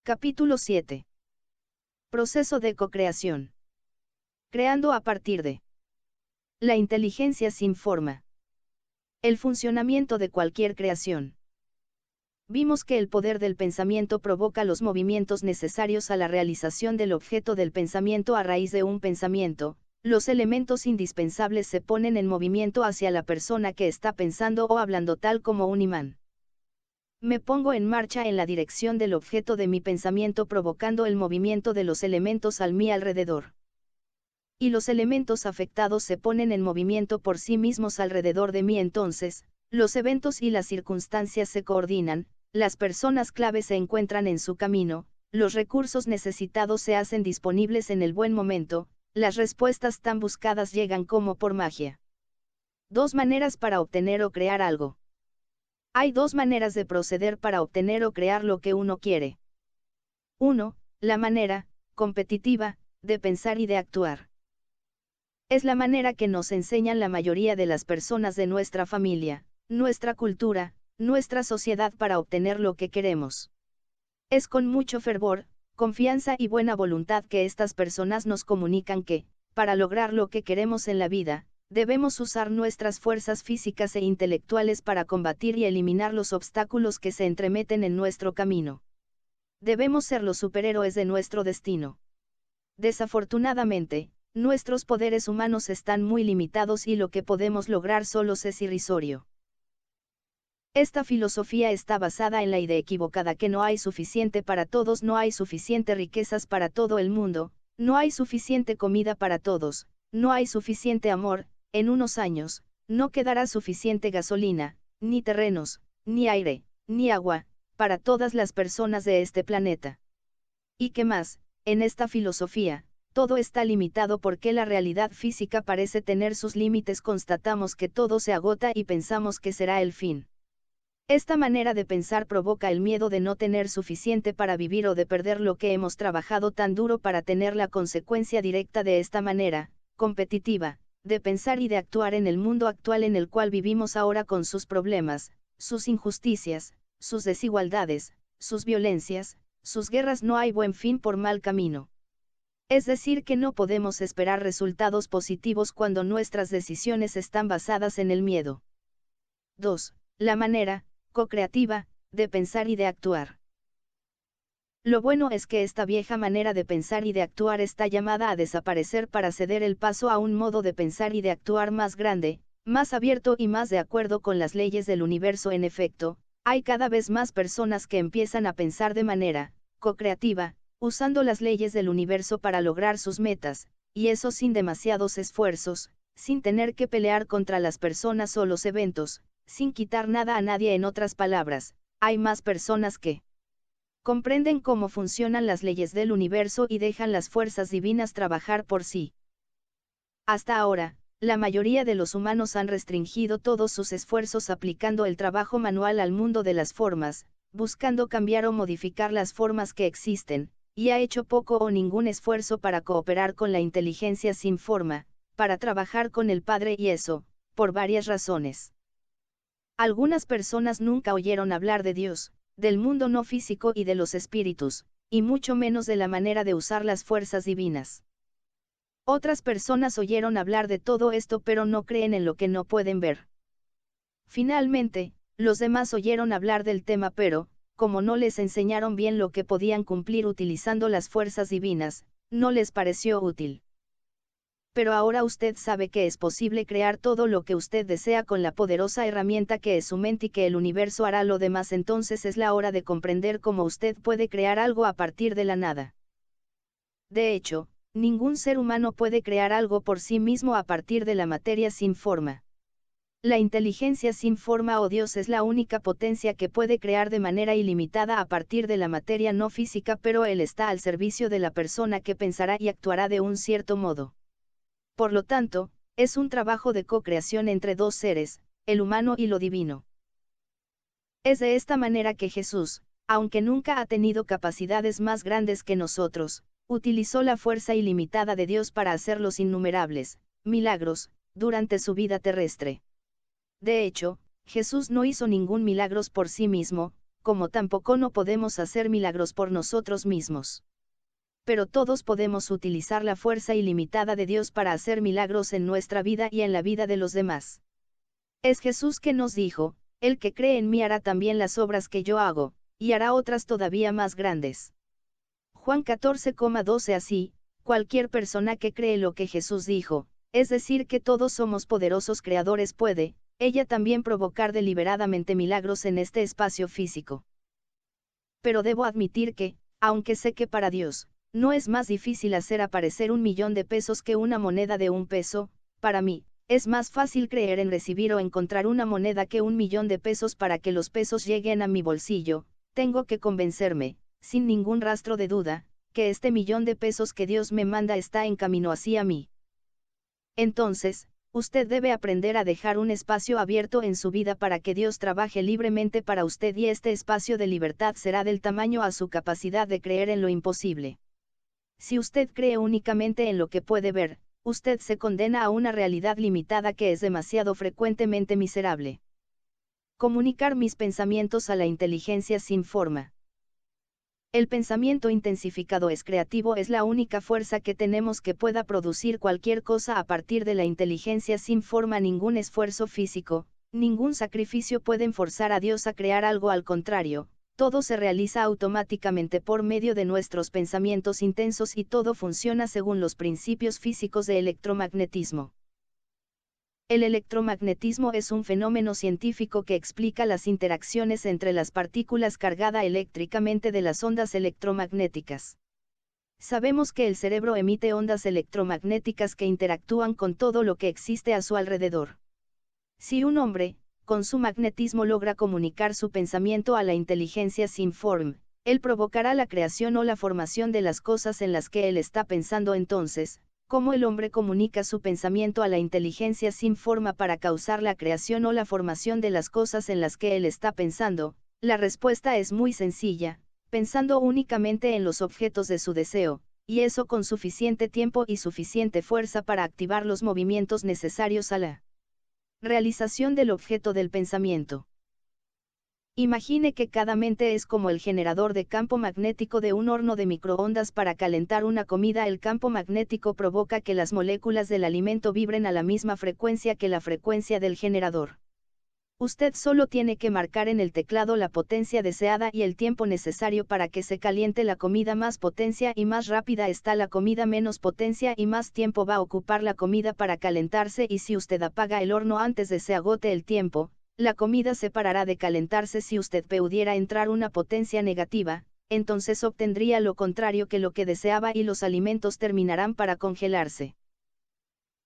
Capítulo 7. Proceso de cocreación. Creando a partir de la inteligencia sin forma. El funcionamiento de cualquier creación. Vimos que el poder del pensamiento provoca los movimientos necesarios a la realización del objeto del pensamiento a raíz de un pensamiento. Los elementos indispensables se ponen en movimiento hacia la persona que está pensando o hablando, tal como un imán. Me pongo en marcha en la dirección del objeto de mi pensamiento, provocando el movimiento de los elementos al mi alrededor. Y los elementos afectados se ponen en movimiento por sí mismos alrededor de mí. Entonces, los eventos y las circunstancias se coordinan, las personas clave se encuentran en su camino, los recursos necesitados se hacen disponibles en el buen momento, las respuestas tan buscadas llegan como por magia. Dos maneras para obtener o crear algo. Hay dos maneras de proceder para obtener o crear lo que uno quiere. 1. La manera competitiva de pensar y de actuar. Es la manera que nos enseñan la mayoría de las personas de nuestra familia, nuestra cultura, nuestra sociedad para obtener lo que queremos. Es con mucho fervor, confianza y buena voluntad que estas personas nos comunican que, para lograr lo que queremos en la vida, debemos usar nuestras fuerzas físicas e intelectuales para combatir y eliminar los obstáculos que se entremeten en nuestro camino. Debemos ser los superhéroes de nuestro destino. Desafortunadamente, nuestros poderes humanos están muy limitados y lo que podemos lograr solos es irrisorio. Esta filosofía está basada en la idea equivocada que no hay suficiente para todos, no hay suficiente riquezas para todo el mundo, no hay suficiente comida para todos, no hay suficiente amor. En unos años, no quedará suficiente gasolina, ni terrenos, ni aire, ni agua, para todas las personas de este planeta. ¿Y qué más? En esta filosofía, todo está limitado porque la realidad física parece tener sus límites. Constatamos que todo se agota y pensamos que será el fin. Esta manera de pensar provoca el miedo de no tener suficiente para vivir o de perder lo que hemos trabajado tan duro para tener. La consecuencia directa de esta manera competitiva de pensar y de actuar en el mundo actual en el cual vivimos ahora, con sus problemas, sus injusticias, sus desigualdades, sus violencias, sus guerras, no hay buen fin por mal camino. Es decir, que no podemos esperar resultados positivos cuando nuestras decisiones están basadas en el miedo. 2. La manera co-creativa de pensar y de actuar. Lo bueno es que esta vieja manera de pensar y de actuar está llamada a desaparecer para ceder el paso a un modo de pensar y de actuar más grande, más abierto y más de acuerdo con las leyes del universo. En efecto, hay cada vez más personas que empiezan a pensar de manera co-creativa, usando las leyes del universo para lograr sus metas, y eso sin demasiados esfuerzos, sin tener que pelear contra las personas o los eventos, sin quitar nada a nadie. En otras palabras, hay más personas que comprenden cómo funcionan las leyes del universo y dejan las fuerzas divinas trabajar por sí. Hasta ahora, la mayoría de los humanos han restringido todos sus esfuerzos aplicando el trabajo manual al mundo de las formas, buscando cambiar o modificar las formas que existen, y ha hecho poco o ningún esfuerzo para cooperar con la inteligencia sin forma, para trabajar con el Padre, y eso, por varias razones. Algunas personas nunca oyeron hablar de Dios, del mundo no físico y de los espíritus, y mucho menos de la manera de usar las fuerzas divinas. Otras personas oyeron hablar de todo esto pero no creen en lo que no pueden ver. Finalmente, los demás oyeron hablar del tema pero, como no les enseñaron bien lo que podían cumplir utilizando las fuerzas divinas, no les pareció útil. Pero ahora usted sabe que es posible crear todo lo que usted desea con la poderosa herramienta que es su mente y que el universo hará lo demás. Entonces es la hora de comprender cómo usted puede crear algo a partir de la nada. De hecho, ningún ser humano puede crear algo por sí mismo a partir de la materia sin forma. La inteligencia sin forma o Dios es la única potencia que puede crear de manera ilimitada a partir de la materia no física, pero Él está al servicio de la persona que pensará y actuará de un cierto modo. Por lo tanto, es un trabajo de co-creación entre dos seres, el humano y lo divino. Es de esta manera que Jesús, aunque nunca ha tenido capacidades más grandes que nosotros, utilizó la fuerza ilimitada de Dios para hacer los innumerables milagros durante su vida terrestre. De hecho, Jesús no hizo ningún milagro por sí mismo, como tampoco no podemos hacer milagros por nosotros mismos. Pero todos podemos utilizar la fuerza ilimitada de Dios para hacer milagros en nuestra vida y en la vida de los demás. Es Jesús que nos dijo, el que cree en mí hará también las obras que yo hago, y hará otras todavía más grandes. Juan 14,12. Así, cualquier persona que cree lo que Jesús dijo, es decir que todos somos poderosos creadores, puede, ella también provocar deliberadamente milagros en este espacio físico. Pero debo admitir que, aunque sé que para Dios, no es más difícil hacer aparecer 1.000.000 de pesos que una moneda de 1 peso, para mí, es más fácil creer en recibir o encontrar una moneda que 1.000.000 de pesos para que los pesos lleguen a mi bolsillo. Tengo que convencerme, sin ningún rastro de duda, que este 1.000.000 de pesos que Dios me manda está en camino hacia mí. Entonces, usted debe aprender a dejar un espacio abierto en su vida para que Dios trabaje libremente para usted, y este espacio de libertad será del tamaño a su capacidad de creer en lo imposible. Si usted cree únicamente en lo que puede ver, usted se condena a una realidad limitada que es demasiado frecuentemente miserable. Comunicar mis pensamientos a la inteligencia sin forma. El pensamiento intensificado es creativo, es la única fuerza que tenemos que pueda producir cualquier cosa a partir de la inteligencia sin forma. Ningún esfuerzo físico, ningún sacrificio pueden forzar a Dios a crear algo, al contrario, todo se realiza automáticamente por medio de nuestros pensamientos intensos y todo funciona según los principios físicos de electromagnetismo. El electromagnetismo es un fenómeno científico que explica las interacciones entre las partículas cargadas eléctricamente de las ondas electromagnéticas. Sabemos que el cerebro emite ondas electromagnéticas que interactúan con todo lo que existe a su alrededor. Si un hombre, con su magnetismo, logra comunicar su pensamiento a la inteligencia sin forma, él provocará la creación o la formación de las cosas en las que él está pensando. Entonces, ¿cómo el hombre comunica su pensamiento a la inteligencia sin forma para causar la creación o la formación de las cosas en las que él está pensando? La respuesta es muy sencilla, pensando únicamente en los objetos de su deseo, y eso con suficiente tiempo y suficiente fuerza para activar los movimientos necesarios a la realización del objeto del pensamiento. Imagine que cada mente es como el generador de campo magnético de un horno de microondas para calentar una comida. El campo magnético provoca que las moléculas del alimento vibren a la misma frecuencia que la frecuencia del generador. Usted solo tiene que marcar en el teclado la potencia deseada y el tiempo necesario para que se caliente la comida. Más potencia y más rápida está la comida, menos potencia y más tiempo va a ocupar la comida para calentarse, y si usted apaga el horno antes de se agote el tiempo, la comida se parará de calentarse. Si usted pudiera entrar una potencia negativa, entonces obtendría lo contrario que lo que deseaba y los alimentos terminarán para congelarse.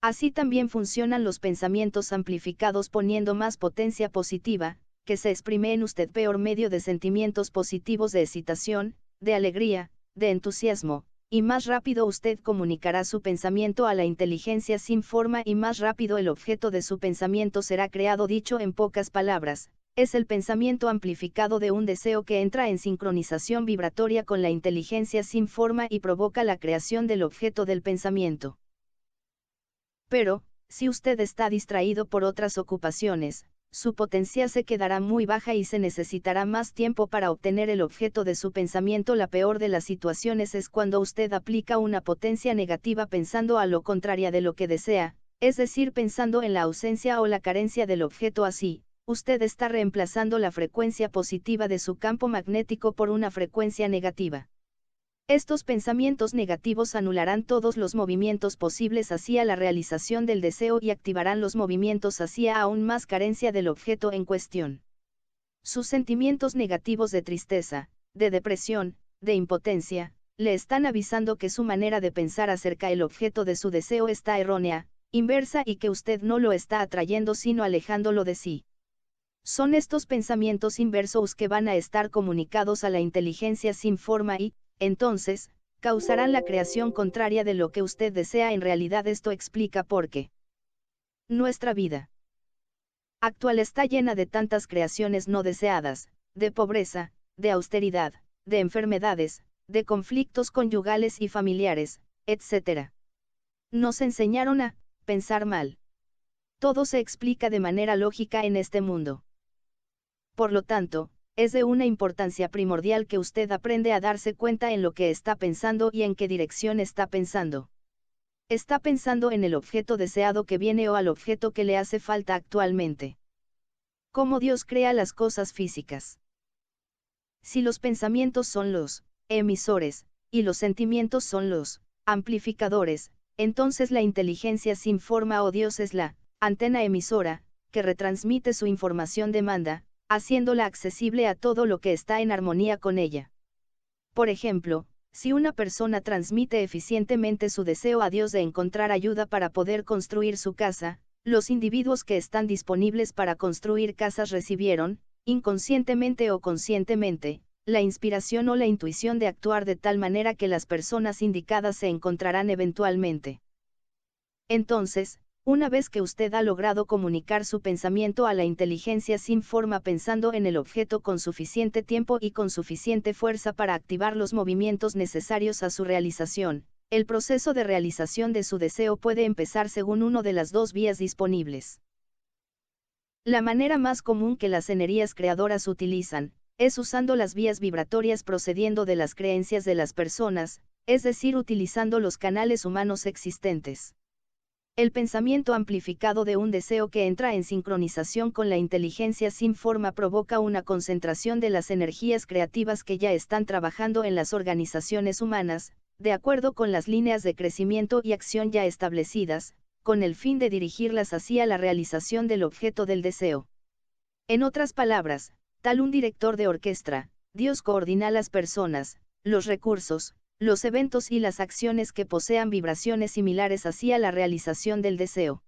Así también funcionan los pensamientos amplificados. Poniendo más potencia positiva, que se exprime en usted por medio de sentimientos positivos de excitación, de alegría, de entusiasmo, y más rápido usted comunicará su pensamiento a la inteligencia sin forma, y más rápido el objeto de su pensamiento será creado. Dicho en pocas palabras, es el pensamiento amplificado de un deseo que entra en sincronización vibratoria con la inteligencia sin forma y provoca la creación del objeto del pensamiento. Pero, si usted está distraído por otras ocupaciones, su potencia se quedará muy baja y se necesitará más tiempo para obtener el objeto de su pensamiento. La peor de las situaciones es cuando usted aplica una potencia negativa pensando a lo contrario de lo que desea, es decir, pensando en la ausencia o la carencia del objeto. Así, usted está reemplazando la frecuencia positiva de su campo magnético por una frecuencia negativa. Estos pensamientos negativos anularán todos los movimientos posibles hacia la realización del deseo y activarán los movimientos hacia aún más carencia del objeto en cuestión. Sus sentimientos negativos de tristeza, de depresión, de impotencia, le están avisando que su manera de pensar acerca del objeto de su deseo está errónea, inversa, y que usted no lo está atrayendo sino alejándolo de sí. Son estos pensamientos inversos que van a estar comunicados a la inteligencia sin forma y, entonces, causarán la creación contraria de lo que usted desea. En realidad esto explica por qué nuestra vida actual está llena de tantas creaciones no deseadas, de pobreza, de austeridad, de enfermedades, de conflictos conyugales y familiares, etc. Nos enseñaron a pensar mal. Todo se explica de manera lógica en este mundo. Por lo tanto, es de una importancia primordial que usted aprende a darse cuenta en lo que está pensando y en qué dirección está pensando. ¿Está pensando en el objeto deseado que viene o al objeto que le hace falta actualmente? ¿Cómo Dios crea las cosas físicas? Si los pensamientos son los emisores, y los sentimientos son los amplificadores, entonces la inteligencia sin forma o Dios es la antena emisora, que retransmite su información demanda, haciéndola accesible a todo lo que está en armonía con ella. Por ejemplo, si una persona transmite eficientemente su deseo a Dios de encontrar ayuda para poder construir su casa, los individuos que están disponibles para construir casas recibieron, inconscientemente o conscientemente, la inspiración o la intuición de actuar de tal manera que las personas indicadas se encontrarán eventualmente. Entonces, una vez que usted ha logrado comunicar su pensamiento a la inteligencia sin forma pensando en el objeto con suficiente tiempo y con suficiente fuerza para activar los movimientos necesarios a su realización, el proceso de realización de su deseo puede empezar según una de las dos vías disponibles. La manera más común que las energías creadoras utilizan, es usando las vías vibratorias procediendo de las creencias de las personas, es decir, utilizando los canales humanos existentes. El pensamiento amplificado de un deseo que entra en sincronización con la inteligencia sin forma provoca una concentración de las energías creativas que ya están trabajando en las organizaciones humanas, de acuerdo con las líneas de crecimiento y acción ya establecidas, con el fin de dirigirlas hacia la realización del objeto del deseo. En otras palabras, tal un director de orquesta, Dios coordina las personas, los recursos, los eventos y las acciones que posean vibraciones similares hacia la realización del deseo.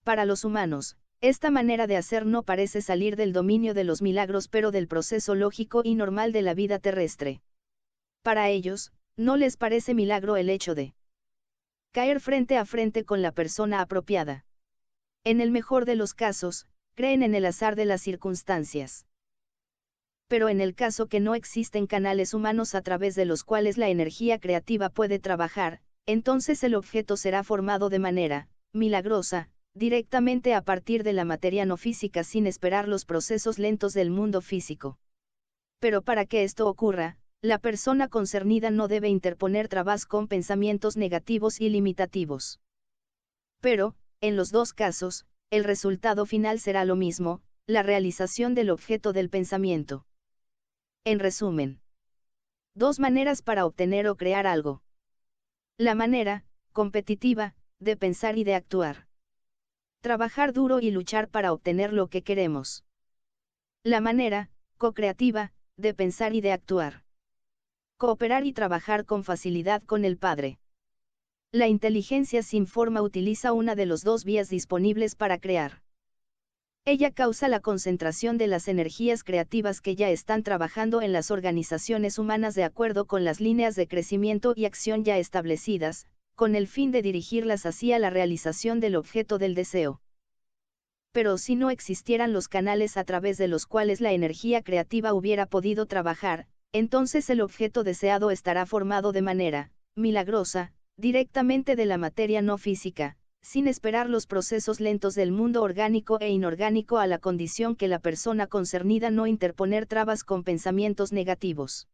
Para los humanos, esta manera de hacer no parece salir del dominio de los milagros pero del proceso lógico y normal de la vida terrestre. Para ellos, no les parece milagro el hecho de caer frente a frente con la persona apropiada. En el mejor de los casos, creen en el azar de las circunstancias. Pero en el caso que no existen canales humanos a través de los cuales la energía creativa puede trabajar, entonces el objeto será formado de manera milagrosa, directamente a partir de la materia no física sin esperar los procesos lentos del mundo físico. Pero para que esto ocurra, la persona concernida no debe interponer trabas con pensamientos negativos y limitativos. Pero, en los dos casos, el resultado final será lo mismo, la realización del objeto del pensamiento. En resumen, dos maneras para obtener o crear algo. La manera competitiva, de pensar y de actuar. Trabajar duro y luchar para obtener lo que queremos. La manera co-creativa, de pensar y de actuar. Cooperar y trabajar con facilidad con el Padre. La inteligencia sin forma utiliza una de las dos vías disponibles para crear. Ella causa la concentración de las energías creativas que ya están trabajando en las organizaciones humanas de acuerdo con las líneas de crecimiento y acción ya establecidas, con el fin de dirigirlas hacia la realización del objeto del deseo. Pero si no existieran los canales a través de los cuales la energía creativa hubiera podido trabajar, entonces el objeto deseado estará formado de manera milagrosa, directamente de la materia no física, sin esperar los procesos lentos del mundo orgánico e inorgánico a la condición que la persona concernida no interponer trabas con pensamientos negativos.